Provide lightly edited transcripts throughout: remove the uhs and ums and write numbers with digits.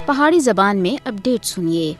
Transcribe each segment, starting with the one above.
پہاڑی زبان میں اپڈیٹ سنیے۔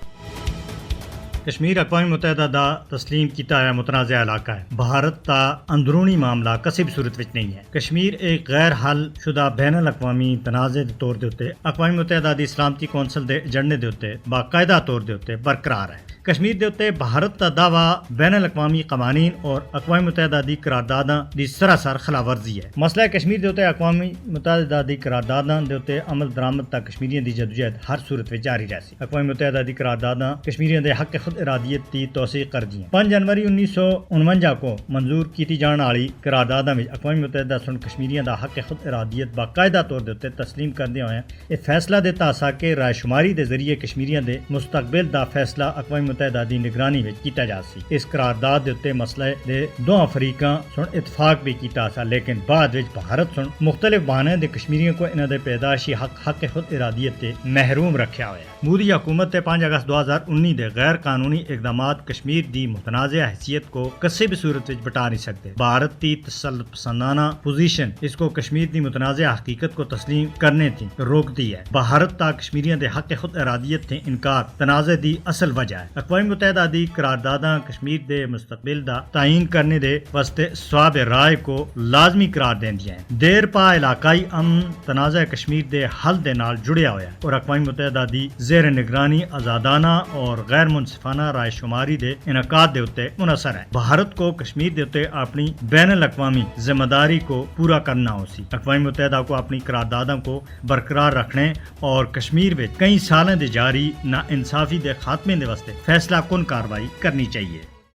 کشمیر اقوام متحدہ دا تسلیم کیتا ہے متنازع علاقہ ہے۔ بھارت دا اندرونی معاملہ کسی بھی صورت وچ نہیں ہے۔ کشمیر ایک غیر حل شدہ بین الاقوامی تنازع دے طور دے اوتے اقوام متحدہ دی سلامتی کونسل دے ایجنڈے دے اوتے باقاعدہ طور دے اوتے برقرار ہے۔ کشمیر دے اوتے بھارت دا دعویٰ بین الاقوامی قوانین اور اقوام متحدہ دی قرارداداں دی سراسر خلاف ورزی ہے۔ مسئلہ کشمیر دے اوتے اقوام متحدہ دی قرارداداں دے اوتے عمل درآمد تک کشمیریاں دی جدوجہد ہر صورت وچ جاری رہسی۔ اقوام متحدہ دی قرارداداں کشمیریاں دے حق خود ارادیت دی توثیق کر دیا۔ 5 جنوری 1949 کو منظور کیتی جان والی قرارداداں وچ اقوام متحدہ سن کشمیریاں دا حق خود ارادیت باقاعدہ طور دے اوتے تسلیم کردے ہوئے یہ فیصلہ دیتا سا کہ رائے شماری دے ذریعے کشمیریاں دے مستقبل دا فیصلہ اقوام متحدہ دی نگرانی وچ کیتا جا سی۔ اس قرارداد دے اوتے مسئلے دے دو فریقاں سن اتفاق بھی کیتا سا، لیکن بعد وچ بھارت سن مختلف بہانے دے کشمیریوں کو انہاں دے پیدائشی حق خود ارادیت تے محروم رکھیا ہویا۔ مودی حکومت تے 5 اگست 2019 دے غیر قانونی اقدامات کشمیر دی متنازع حیثیت کو کسی بھی صورت وچ بٹا نہیں سکتے۔ بھارت دی تسلط پسندانہ پوزیشن اس کو کشمیر دی متنازع حقیقت کو تسلیم کرنے تھی روکتی ہے۔ بھارت تا کشمیریوں دے حق خود ارادیت تے انکار تنازع دی اصل وجہ ہے۔ اقوام متحدہ دی قرارداداں کشمیر دے مستقبل دا تعین کرنے دے واسطے صواب رائے کو لازمی قرار دیندیاں ہیں۔ دیر پا علاقائی امن تنازع کشمیر دے حل دے نال جڑیا ہویا ہے اور اقوام متحدہ دی زیر نگرانی آزادانہ اور غیر منصفانہ رائے شماری دے انعقاد دے اتے منحصر ہے۔ بھارت کو کشمیر دے اتے اپنی بین الاقوامی ذمہ داری کو پورا کرنا ہو سی۔ اقوام متحدہ کو اپنی قراردادوں کو برقرار رکھنے اور کشمیر میں کئی سالیں دے جاری نا انصافی دے خاتمے دے واسطے فیصلہ کن کاروائی کرنی چاہیے۔